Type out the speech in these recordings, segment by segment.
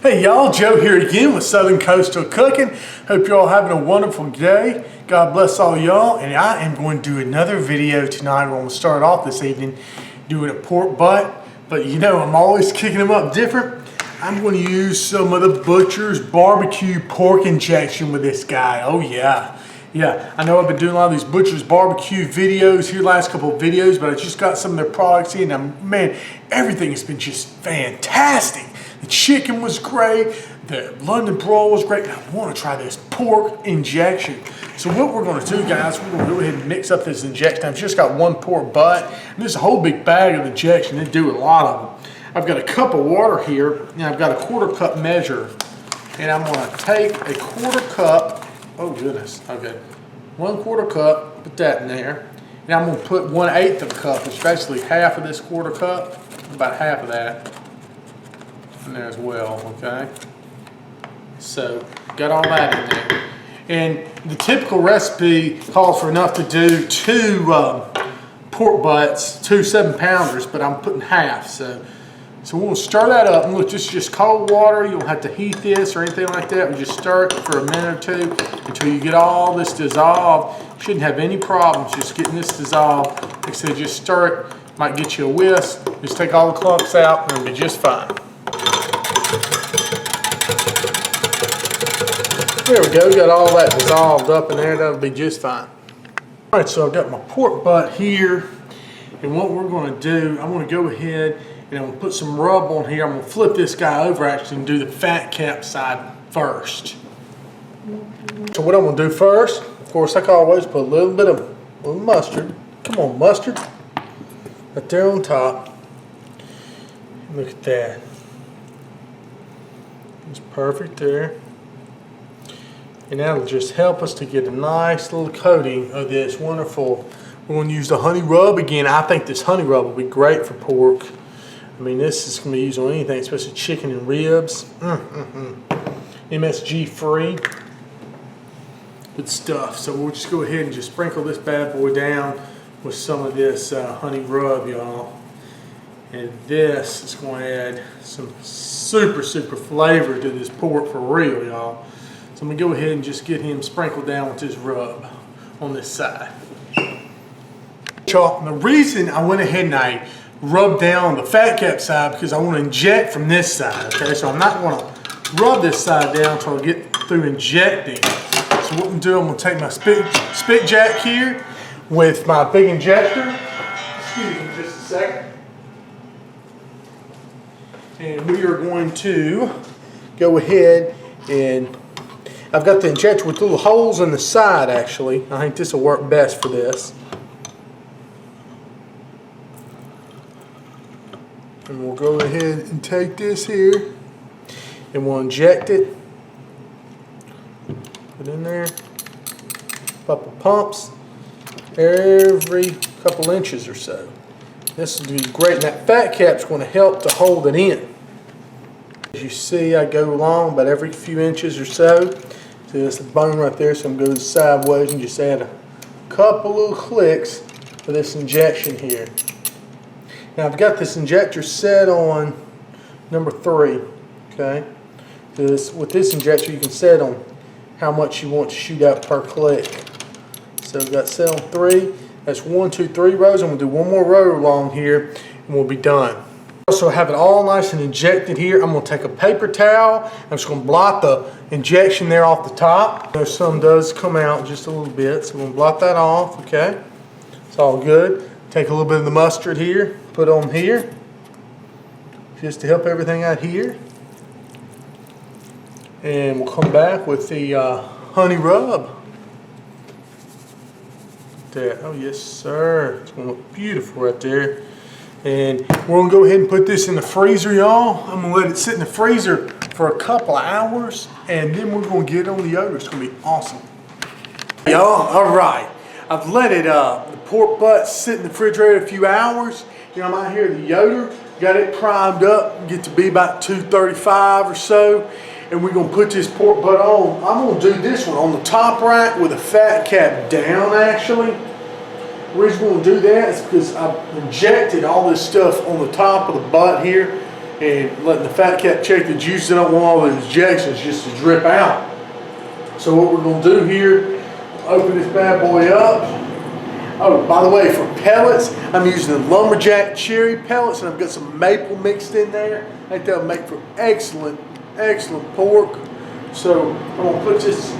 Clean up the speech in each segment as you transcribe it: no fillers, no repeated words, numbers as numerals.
Hey y'all, Joe here again with Southern Coastal Cooking. Hope you're all having a wonderful day. God bless all y'all, and I am going to do another video tonight. We're going to start off this evening doing a pork butt, but you know I'm always kicking them up different. I'm going to use some of the Butcher's Barbecue Pork Injection with this guy. Oh yeah. Yeah, I know I've been doing a lot of these Butcher's Barbecue videos here, last couple of videos, but I just got some of their products in, and man, everything has been just fantastic. The chicken was great, the London broil was great, and I want to try this pork injection. So what we're going to do, guys, we're going to go ahead and mix up this injection. I've just got one pork butt, and this is a whole big bag of injection. They do a lot of them. I've got a cup of water here, and I've got a 1/4 cup measure, and I'm going to take a 1/4 cup. Oh goodness, okay. 1/4 cup, put that in there. And I'm gonna put 1/8 of a cup, which is basically half of this 1/4 cup, about half of that in there as well, okay? So, got all that in there. And the typical recipe calls for enough to do two pork butts, 2 7-pounders, but I'm putting half, so we'll stir that up. And look, this is just cold water. You don't have to heat this or anything like that. We just stir it for a minute or two until you get all this dissolved. You shouldn't have any problems just getting this dissolved. Like I said, just stir it. Might get you a whisk. Just take all the clumps out and it'll be just fine. There we go. Got all that dissolved up in there. That'll be just fine. All right, so I've got my pork butt here. And what we're going to do, I'm going to go ahead and I'm going to put some rub on here. I'm going to flip this guy over actually and do the fat cap side first. So what I'm going to do first, of course, like I always, put a little bit of mustard. Come on, mustard. Right there on top. Look at that. It's perfect there. And that'll just help us to get a nice little coating of this wonderful. We're going to use the honey rub again. I think this honey rub will be great for pork. I mean, this is going to be used on anything, especially chicken and ribs. MSG free. Good stuff. So we'll just go ahead and just sprinkle this bad boy down with some of this honey rub, y'all. And this is going to add some super flavor to this pork for real, y'all. So I'm going to go ahead and just get him sprinkled down with this rub on this side. And the reason I went ahead and I rub down the fat cap side because I want to inject from this side, okay? So I'm not going to rub this side down until I get through injecting. So what I'm doing, I'm going to take my spit jack here with my big injector. Excuse me just a second. And we are going to go ahead and I've got the injector with little holes in the side actually. I think this will work best for this. And we'll go ahead and take this here and we'll inject it. Put in there. Couple pumps every couple inches or so. This will be great. And that fat cap's going to help to hold it in. As you see, I go along about every few inches or so. See, that's the bone right there, so I'm going to go sideways and just add a couple little clicks for this injection here. Now I've got this injector set on number 3, okay? With this injector you can set on how much you want to shoot out per click. So I've got set on 3. That's 1, 2, 3 rows. I'm going to do one more row along here and we'll be done. Also have it all nice and injected here. I'm going to take a paper towel. I'm just going to blot the injection there off the top. There's some does come out just a little bit, so we're going to blot that off, okay? It's all good. Take a little bit of the mustard here, put on here, just to help everything out here. And we'll come back with the honey rub. There. Oh yes sir, it's going to look beautiful right there. And we're going to go ahead and put this in the freezer, y'all. I'm going to let it sit in the freezer for a couple of hours, and then we're going to get it on the Yoder. It's going to be awesome. Y'all, all right. I've let it, the pork butt sit in the refrigerator a few hours. You know, I'm out here at the Yoder, got it primed up, get to be about 235 or so. And we're going to put this pork butt on. I'm going to do this one on the top rack with the fat cap down actually. The reason we're going to do that is because I've injected all this stuff on the top of the butt here. and letting the fat cat check the juice. I don't want all the injections just to drip out. So what we're going to do here, open this bad boy up. Oh, by the way, for pellets, I'm using the Lumberjack Cherry pellets, and I've got some maple mixed in there. I think that'll make for excellent, excellent pork. So I'm going to put this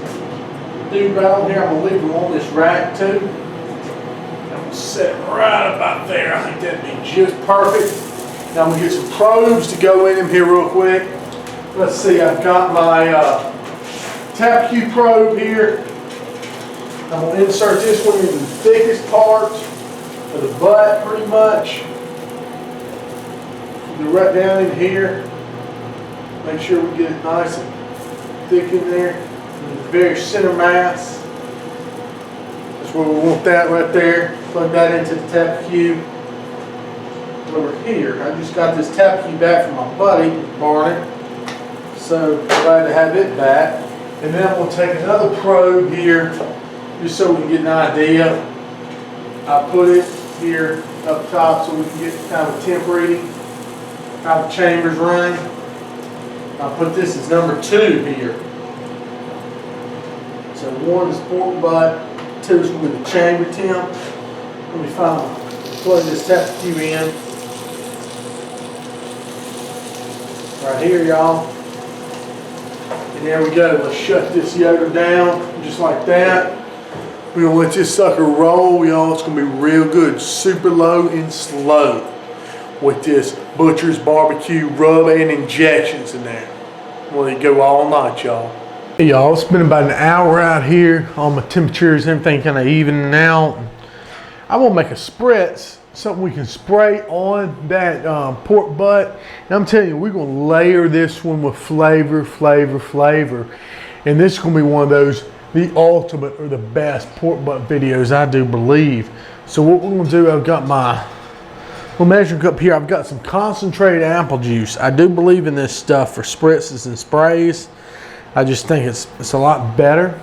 dude right on here. I'm going to leave him on this rack too. I'm going to set it right about there. I think that'd be just perfect. Now I'm going to get some probes to go in him here real quick. Let's see, I've got my TAPQ probe here. I'm going to insert this one into the thickest part of the butt pretty much. Get it right down in here. Make sure we get it nice and thick in there. In the very center mass. That's where we want that right there. Plug that into the TAPQ. Over here, I just got this TAPQ back from my buddy, Varnish. So glad to have it back. And then I'm going to take another probe here, just so we can get an idea. I'll put it here up top so we can get kind of a temp reading, how the chamber's running. I'll put this as number 2 here. So 1 is pork butt, 2 is with the chamber temp. Let me plug this TAPQ in. Right here, y'all. And there we go. Let's shut this Yoder down just like that. We're going to let this sucker roll, y'all. It's going to be real good. Super low and slow with this Butcher's Barbecue rub and injections in there. We'll let it go all night, y'all. Hey, y'all. It's been about an hour out here. All my temperatures, everything kind of evening out. I'm going to make a spritz. Something we can spray on that pork butt. And I'm telling you, we're going to layer this one with flavor. And this is going to be one of those, the ultimate or the best pork butt videos, I do believe. So what we're going to do, I've got my little measuring cup here. I've got some concentrated apple juice. I do believe in this stuff for spritzes and sprays. I just think it's a lot better.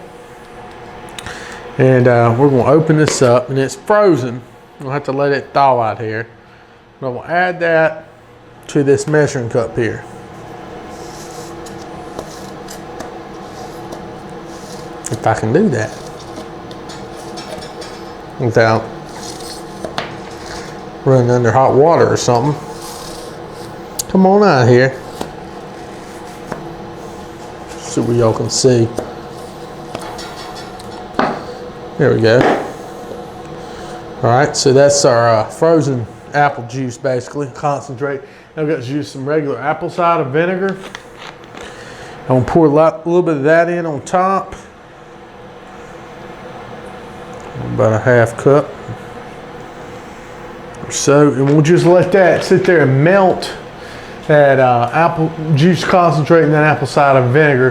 And we're going to open this up, and it's frozen. We'll have to let it thaw out here. But we'll add that to this measuring cup here. If I can do that without running under hot water or something. Come on out here. See what y'all can see. There we go. All right, so that's our frozen apple juice, basically, concentrate. Now I've got to use some regular apple cider vinegar. I'm gonna pour a little bit of that in on top. About a half cup or so, and we'll just let that sit there and melt that apple juice concentrate and that apple cider vinegar,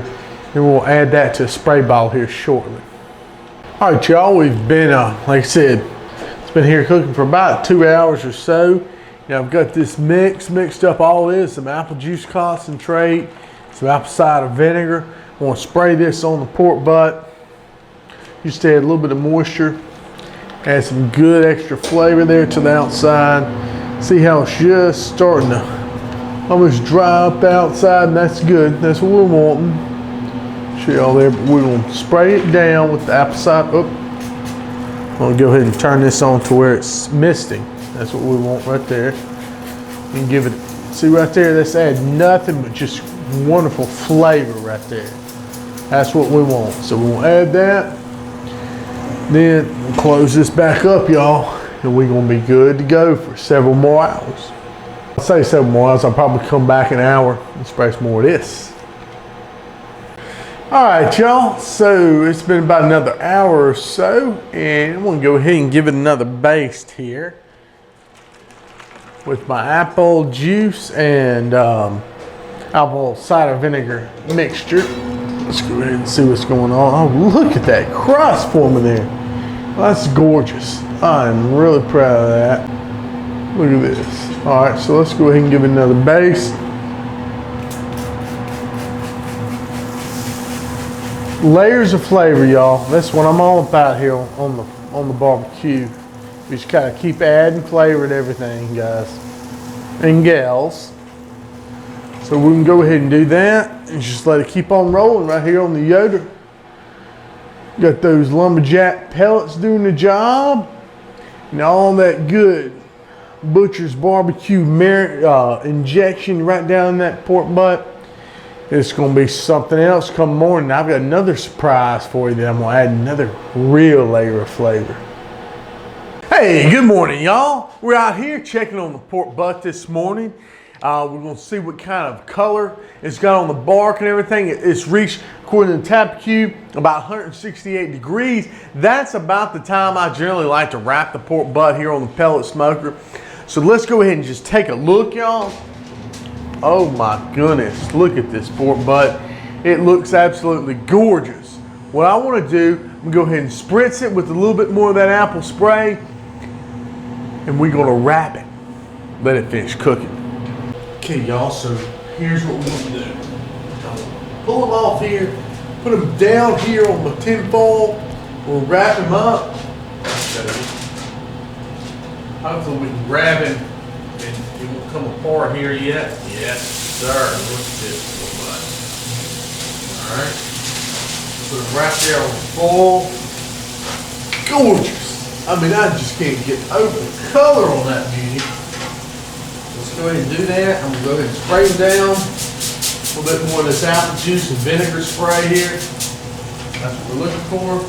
and we'll add that to a spray bottle here shortly. All right, y'all, we've been, like I said, it's been here cooking for about 2 hours or so. Now I've got this mixed up all this, some apple juice concentrate, some apple cider vinegar. I want to spray this on the pork butt. Just add a little bit of moisture, add some good extra flavor there to the outside. See how it's just starting to almost dry up the outside, and that's good. That's what we're wanting. Show y'all there, but we're going to spray it down with the apple cider. Oh. I'm going to go ahead and turn this on to where it's misting. That's what we want right there. And give it, see right there, that's add nothing but just wonderful flavor right there. That's what we want. So we'll add that. Then we'll close this back up, y'all. And we're going to be good to go for several more hours. I'll say several more hours. I'll probably come back an hour and spray some more of this. All right, y'all, so it's been about another hour or so, and I'm gonna go ahead and give it another baste here with my apple juice and apple cider vinegar mixture. Let's go ahead and see what's going on. Oh, look at that crust forming there. Well, that's gorgeous. I'm really proud of that. Look at this. All right, so let's go ahead and give it another baste. Layers of flavor, y'all. That's what I'm all about here on the barbecue. We just kind of keep adding flavor to everything, guys and gals. So we can go ahead and do that and just let it keep on rolling right here on the Yoder. Got those Lumberjack pellets doing the job. And all that good Butcher's barbecue injection right down that pork butt. It's gonna be something else come morning. I've got another surprise for you that I'm gonna add another real layer of flavor. Hey, good morning, y'all. We're out here checking on the pork butt this morning. We're gonna see what kind of color it's got on the bark and everything. It's reached, according to the Tap Cube, about 168 degrees. That's about the time I generally like to wrap the pork butt here on the pellet smoker. So let's go ahead and just take a look, y'all. Oh my goodness, look at this pork butt. It looks absolutely gorgeous. What I want to do, I'm gonna go ahead and spritz it with a little bit more of that apple spray, and we're gonna wrap it. Let it finish cooking. Okay, y'all, so here's what we're gonna do. Pull them off here, put them down here on the tinfoil. We'll wrap them up. Hopefully we can grab him and it won't come apart here yet. Yes, sir. Look at this little butt. Alright. Put him right there on the foil. Gorgeous. I mean, I just can't get over the color on that beauty. Let's go ahead and do that. I'm going to go ahead and spray them down. A little bit more of this apple juice and vinegar spray here. That's what we're looking for.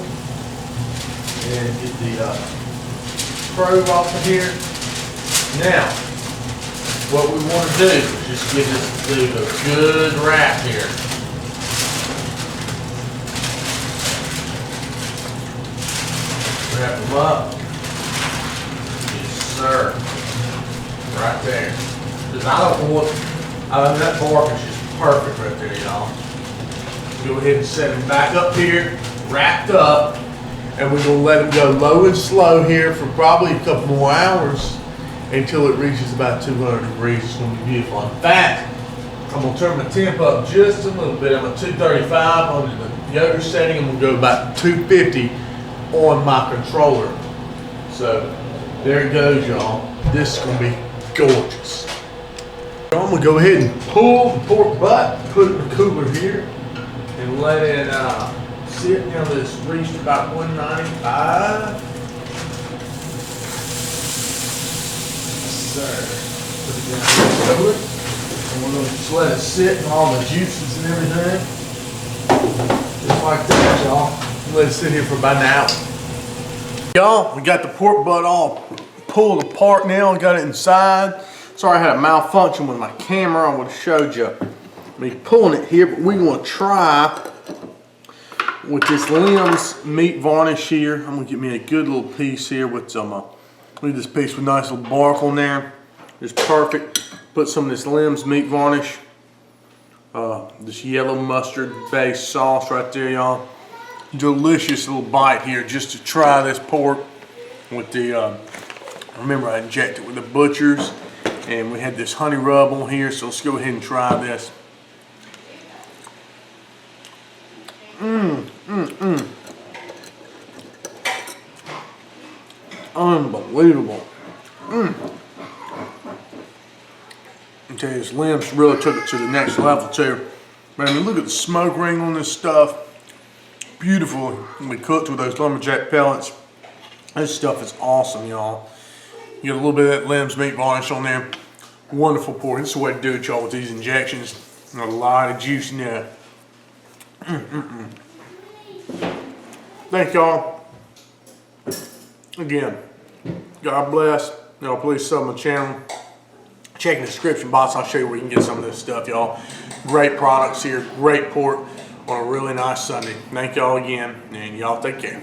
And get the probe off of here. Now, what we want to do is just get this to do a good wrap here. Wrap them up. Yes, sir. Right there. Because I don't want, that bark is just perfect right there, y'all. Go ahead and set them back up here, wrapped up. And we're gonna let them go low and slow here for probably a couple more hours until it reaches about 200 degrees. It's gonna be beautiful. In fact, I'm gonna turn my temp up just a little bit. I'm at 235 on the Yoder setting. I'm gonna go about 250 on my controller. So there it goes, y'all. This is gonna be gorgeous. So I'm gonna go ahead and pull the pork butt, put it in the cooler here, and let it sit. Now this reached about 195. So put it down here over it. And we're going to just let it sit and all the juices and everything. Just like that, y'all. Let it sit here for about an hour. Y'all, we got the pork butt all pulled apart now and got it inside. Sorry I had a malfunction with my camera. I would have showed you me pulling it here, but we want to try with this limbs meat varnish here. I'm gonna get me a good little piece here with some, look at this piece with nice little bark on there. It's perfect. Put some of this limbs meat varnish, this yellow mustard based sauce right there, y'all. Delicious little bite here just to try this pork with the, remember I injected with the Butcher's and we had this honey rub on here, so let's go ahead and try this. Unbelievable. I tell you, this limbs really took it to the next level too. Man, I mean, look at the smoke ring on this stuff. Beautiful. We cooked with those Lumberjack pellets. This stuff is awesome, y'all. You get a little bit of that limbs meat varnish on there. Wonderful pork. This is the way to do it, y'all, with these injections. And a lot of juice in there. Thank y'all. Again, God bless. Y'all please sub my channel. Check in the description box. I'll show you where you can get some of this stuff, y'all. Great products here. Great pork on a really nice Sunday. Thank y'all again, and y'all take care.